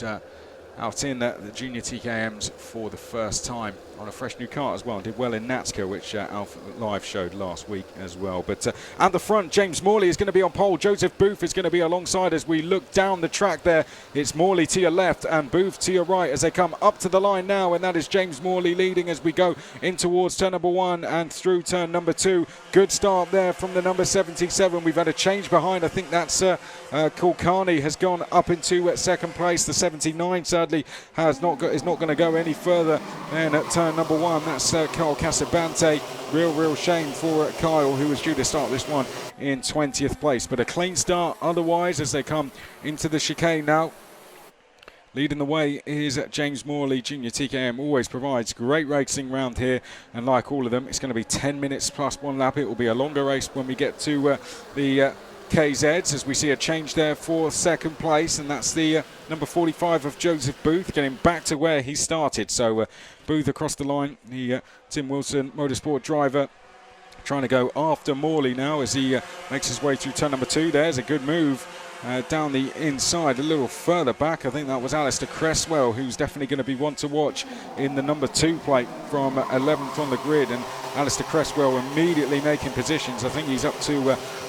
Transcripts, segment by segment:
who's out in the junior TKMs for the first time on a fresh new kart as well. Did well in NATSCA, which Alpha Live showed last week as well. But at the front, James Morley is going to be on pole. Joseph Booth is going to be alongside as we look down the track there. It's Morley to your left and Booth to your right as they come up to the line now, and that is James Morley leading as we go in towards turn number 1 and through turn number 2. Good start there from the number 77. We've had a change behind. I think that's Kulkarni has gone up into second place. The 79 sadly is not going to go any further than at turn number 1. That's Kyle Casabante. Real shame for Kyle, who was due to start this one in 20th place. But a clean start otherwise as they come into the chicane now. Leading the way is James Morley. Junior TKM always provides great racing round here, and like all of them, it's going to be 10 minutes plus 1 lap. It will be a longer race when we get to the KZs, as we see a change there for second place, and that's the number 45 of Joseph Booth getting back to where he started. So Booth across the line, the Tim Wilson Motorsport driver, trying to go after Morley now as he makes his way through turn number 2. There's a good move down the inside, a little further back. I think that was Alistair Cresswell, who's definitely going to be one to watch in the number 2 plate from 11th on the grid. And Alistair Cresswell immediately making positions. I think he's up to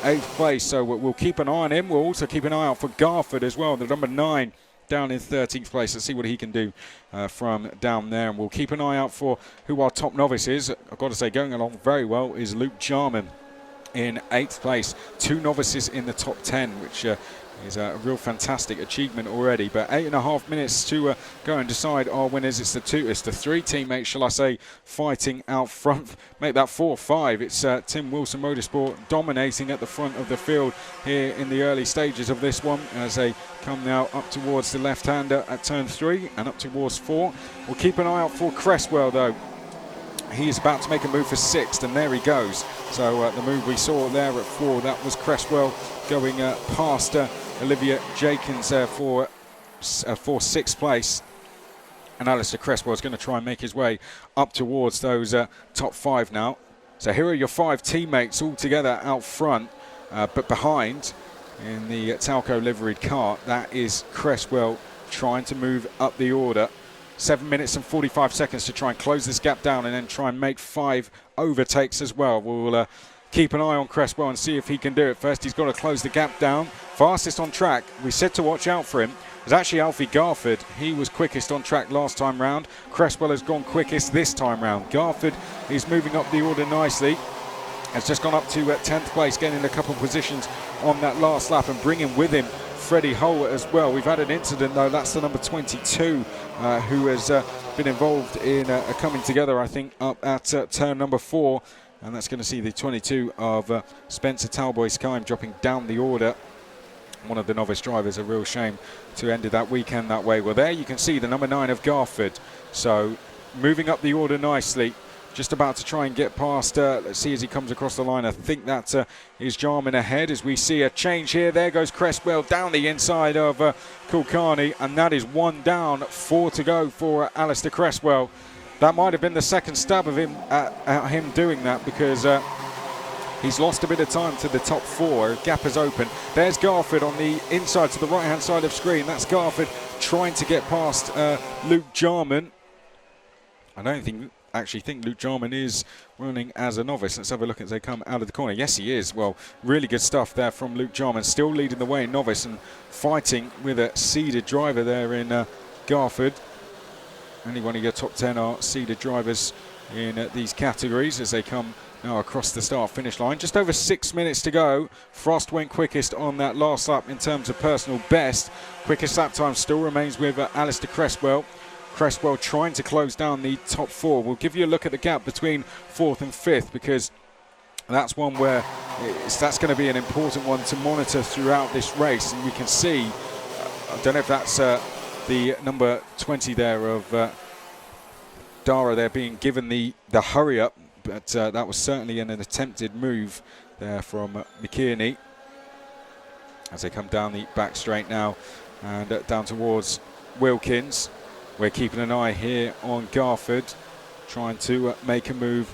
8th place, so we'll keep an eye on him. We'll also keep an eye out for Garford as well, the number 9 down in 13th place. Let's see what he can do from down there. And we'll keep an eye out for who our top novice is. I've got to say, going along very well is Luke Jarman in 8th place. 2 novices in the top 10, which is a real fantastic achievement already. But 8.5 minutes to go and decide our winners. It's the 3 teammates, shall I say, fighting out front. Make that 4-5. It's Tim Wilson Motorsport dominating at the front of the field here in the early stages of this one as they come now up towards the left-hander at turn 3 and up towards 4. We'll keep an eye out for Cresswell though. He is about to make a move for 6th, and there he goes. So the move we saw there at 4, that was Cresswell going past Olivia Jenkins for 6th place. And Alistair Cresswell is going to try and make his way up towards those top 5 now. So here are your 5 teammates all together out front, but behind in the Talco liveried kart, that is Cresswell trying to move up the order. 7 minutes and 45 seconds to try and close this gap down and then try and make 5 overtakes as well. We'll keep an eye on Cresswell and see if he can do it. First, he's got to close the gap down. Fastest on track, we said to watch out for him, was actually Alfie Garford. He was quickest on track last time round. Cresswell has gone quickest this time round. Garford is moving up the order nicely. Has just gone up to 10th place, getting a couple of positions on that last lap and bringing with him Freddie Hull as well. We've had an incident though, that's the number 22 who has been involved in coming together, I think, up at turn number 4, and that's going to see the 22 of Spencer Talboys-Kime dropping down the order. One of the novice drivers, a real shame to end that weekend that way. Well, there you can see the number 9 of Garford, so moving up the order nicely. Just about to try and get past, let's see as he comes across the line. I think that is Jarman ahead as we see a change here. There goes Cresswell down the inside of Kulkarni, and that is 1 down, 4 to go for Alistair Cresswell. That might have been the second stab of him at him doing that, because he's lost a bit of time to the top 4. Gap has opened. There's Garford on the inside to the right-hand side of screen. That's Garford trying to get past Luke Jarman. I don't actually think Luke Jarman is running as a novice. Let's have a look as they come out of the corner. Yes, he is. Well, really good stuff there from Luke Jarman. Still leading the way in novice and fighting with a seeded driver there in Garford. Only one of your top 10 are seeded drivers in these categories as they come now across the start-finish line. Just over 6 minutes to go. Frost went quickest on that last lap in terms of personal best. Quickest lap time still remains with Alistair Cresswell. Cresswell trying to close down the top 4. We'll give you a look at the gap between 4th and 5th, because that's one where that's going to be an important one to monitor throughout this race. And we can see, I don't know if that's the number 20 there of Dara there being given the hurry up, but that was certainly an attempted move there from McKierney as they come down the back straight now and down towards Wilkins. We're keeping an eye here on Garford, trying to make a move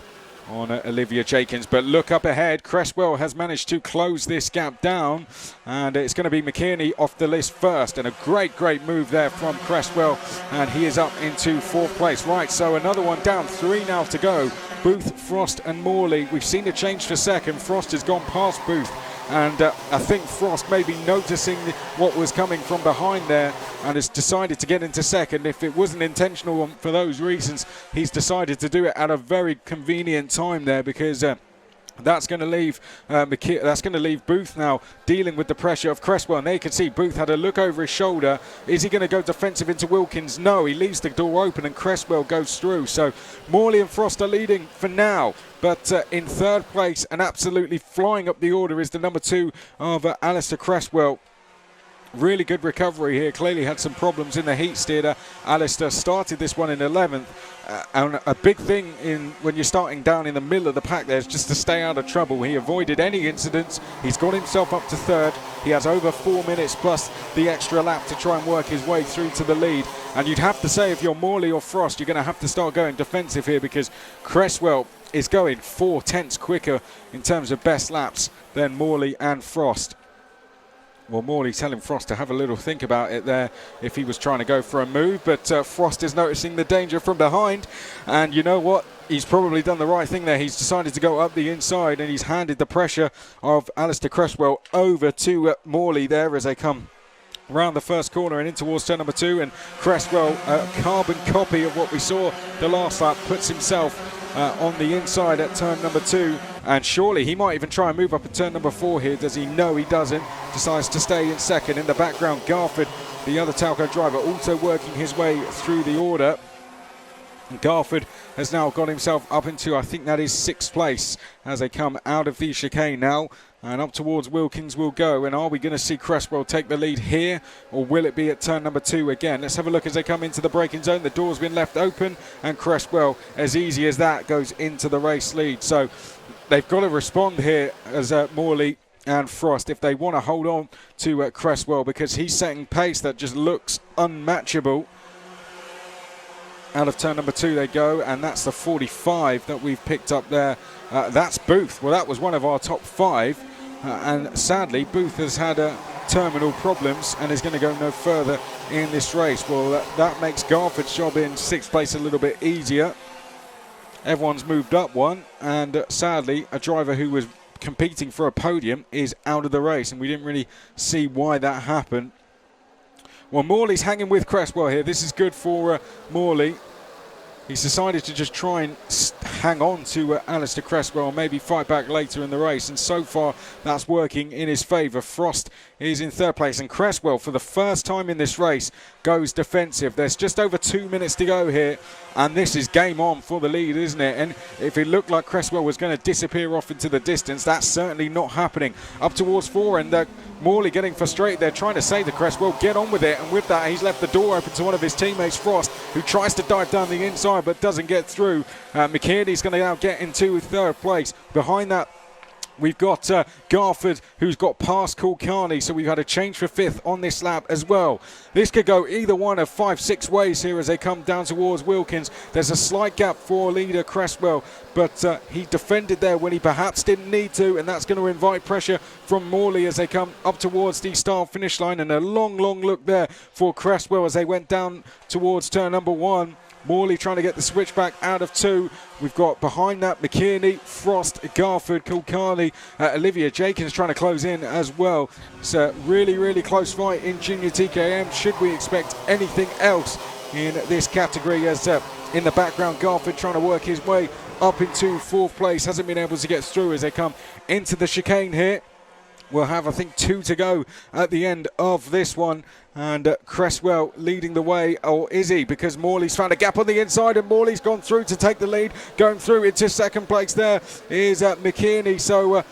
on Olivia Jenkins. But look up ahead, Cresswell has managed to close this gap down, and it's going to be McKinney off the list first, and a great move there from Cresswell, and he is up into 4th place. Right, so another one down, 3 now to go. Booth, Frost and Morley. We've seen a change for second. Frost has gone past Booth, and I think Frost may be noticing what was coming from behind there and has decided to get into second. If it wasn't intentional for those reasons, he's decided to do it at a very convenient time there, because that's going to leave Booth now dealing with the pressure of Cresswell. And there you can see Booth had a look over his shoulder. Is he going to go defensive into Wilkins? No, he leaves the door open and Cresswell goes through. So Morley and Frost are leading for now. But in 3rd place and absolutely flying up the order is the number 2 of Alistair Cresswell. Really good recovery here. Clearly had some problems in the heat steer. Alistair started this one in 11th. And a big thing when you're starting down in the middle of the pack there is just to stay out of trouble. He avoided any incidents. He's got himself up to 3rd. He has over 4 minutes plus the extra lap to try and work his way through to the lead. And you'd have to say, if you're Morley or Frost, you're going to have to start going defensive here, because Cresswell is going 4/10 quicker in terms of best laps than Morley and Frost. Well, Morley telling Frost to have a little think about it there if he was trying to go for a move, but Frost is noticing the danger from behind, and you know what? He's probably done the right thing there. He's decided to go up the inside, and he's handed the pressure of Alistair Cresswell over to Morley there as they come round the first corner and in towards turn number 2, and Cresswell, a carbon copy of what we saw the last lap, puts himself on the inside at turn number 2, and surely he might even try and move up at turn number 4 here. Does he? No, he doesn't. Decides to stay in second. In the background, Garford, the other Talco driver, also working his way through the order. And Garford has now got himself up into, I think that is 6th place as they come out of the chicane now. And up towards Wilkins will go. And are we going to see Cresswell take the lead here, or will it be at turn number 2 again? Let's have a look as they come into the braking zone. The door's been left open, and Cresswell, as easy as that, goes into the race lead. So they've got to respond here as Morley and Frost if they want to hold on to Cresswell, because he's setting pace that just looks unmatchable. Out of turn number 2 they go, and that's the 45 that we've picked up there. That's Booth. Well, that was one of our top 5, and sadly Booth has had terminal problems and is going to go no further in this race. Well, that makes Garford's job in 6th place a little bit easier. Everyone's moved up one, and sadly a driver who was competing for a podium is out of the race, and we didn't really see why that happened. Well, Morley's hanging with Cresswell here. This is good for Morley. He's decided to just try and hang on to Alistair Cresswell and maybe fight back later in the race. And so far, that's working in his favour. Frost is in 3rd place. And Cresswell, for the first time in this race, goes defensive. There's just over 2 minutes to go here. And this is game on for the lead, isn't it? And if it looked like Cresswell was going to disappear off into the distance, that's certainly not happening. Up towards 4, and Morley getting frustrated. They're trying to say to Cresswell, get on with it. And with that, he's left the door open to one of his teammates, Frost, who tries to dive down the inside but doesn't get through. McKinney's going to now get into 3rd place. Behind that, we've got Garford, who's got past Kulkarni, so we've had a change for 5th on this lap as well. This could go either one of 5-6 ways here as they come down towards Wilkins. There's a slight gap for leader Cresswell, but he defended there when he perhaps didn't need to, and that's going to invite pressure from Morley as they come up towards the start finish line. And a long look there for Cresswell as they went down towards turn number 1. Morley trying to get the switchback out of 2. We've got behind that McKinney, Frost, Garford, Kulkarni, Olivia Jenkins trying to close in as well. It's a really close fight in Junior TKM. Should we expect anything else in this category? As in the background, Garford trying to work his way up into 4th place. Hasn't been able to get through as they come into the chicane here. We'll have, I think, 2 to go at the end of this one. And Cresswell leading the way, or is he? Because Morley's found a gap on the inside, and Morley's gone through to take the lead. Going through into 2nd place there is McKinney. So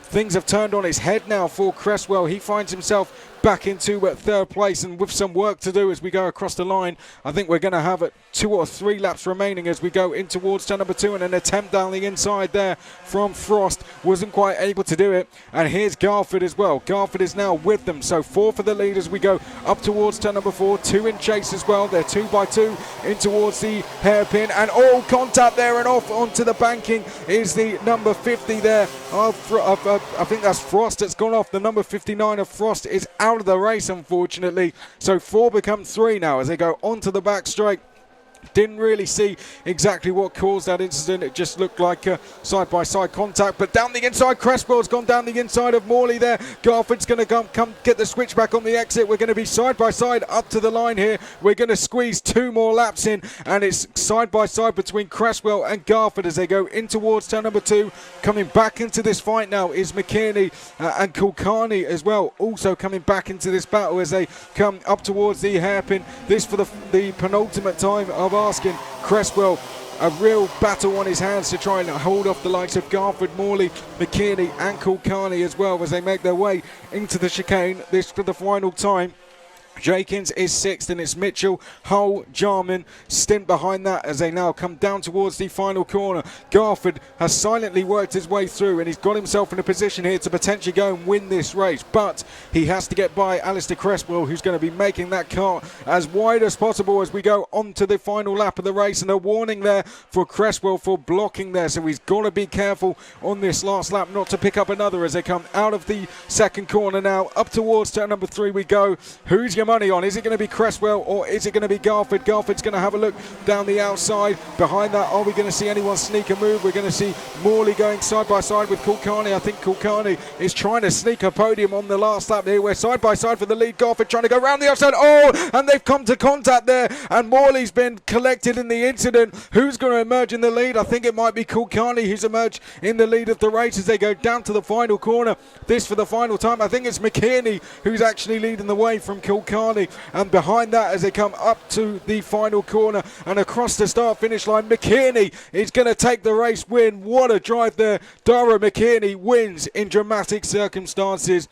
things have turned on its head now for Cresswell. He finds himself back into 3rd place, and with some work to do as we go across the line, I think we're going to have it 2 or 3 laps remaining as we go in towards turn number 2, and an attempt down the inside there from Frost. Wasn't quite able to do it. And here's Garford as well. Garford is now with them. So 4 for the lead as we go up towards turn number 4. 2 in chase as well. They're 2 by 2 in towards the hairpin. And all contact there, and off onto the banking is the number 50 there. I think that's Frost that's gone off. The number 59 of Frost is out of the race, unfortunately. So 4 become 3 now as they go onto the back straight. Didn't really see exactly what caused that incident. It just looked like side-by-side contact. But down the inside, Cresswell's gone down the inside of Morley there. Garford's going to come get the switch back on the exit. We're going to be side-by-side up to the line here. We're going to squeeze 2 more laps in. And it's side-by-side between Cresswell and Garford as they go in towards turn number 2. Coming back into this fight now is McKinney and Kulkarni as well. Also coming back into this battle as they come up towards the hairpin. This for the penultimate time of asking Cresswell. A real battle on his hands to try and hold off the likes of Garford, Morley, McKinney and Kulkarni as well as they make their way into the chicane. This for the final time. Jenkins is 6th, and it's Mitchell, Hull, Jarman, stint behind that as they now come down towards the final corner. Garford has silently worked his way through, and he's got himself in a position here to potentially go and win this race, but he has to get by Alistair Cresswell, who's going to be making that kart as wide as possible as we go on to the final lap of the race. And a warning there for Cresswell for blocking there, so he's got to be careful on this last lap not to pick up another as they come out of the second corner now. Up towards turn number 3 we go. Who's your money on? Is it going to be Cresswell or is it going to be Garford? Garford's going to have a look down the outside. Behind that, are we going to see anyone sneak a move? We're going to see Morley going side by side with Kulkarni. I think Kulkarni is trying to sneak a podium on the last lap here. We're side by side for the lead. Garford trying to go round the outside. Oh, and they've come to contact there, and Morley's been collected in the incident. Who's going to emerge in the lead? I think it might be Kulkarni who's emerged in the lead of the race as they go down to the final corner. This for the final time. I think it's McKinney who's actually leading the way from Kulkarni. And behind that, as they come up to the final corner and across the start-finish line, McKinney is going to take the race win. What a drive there. Dara McKinney wins in dramatic circumstances.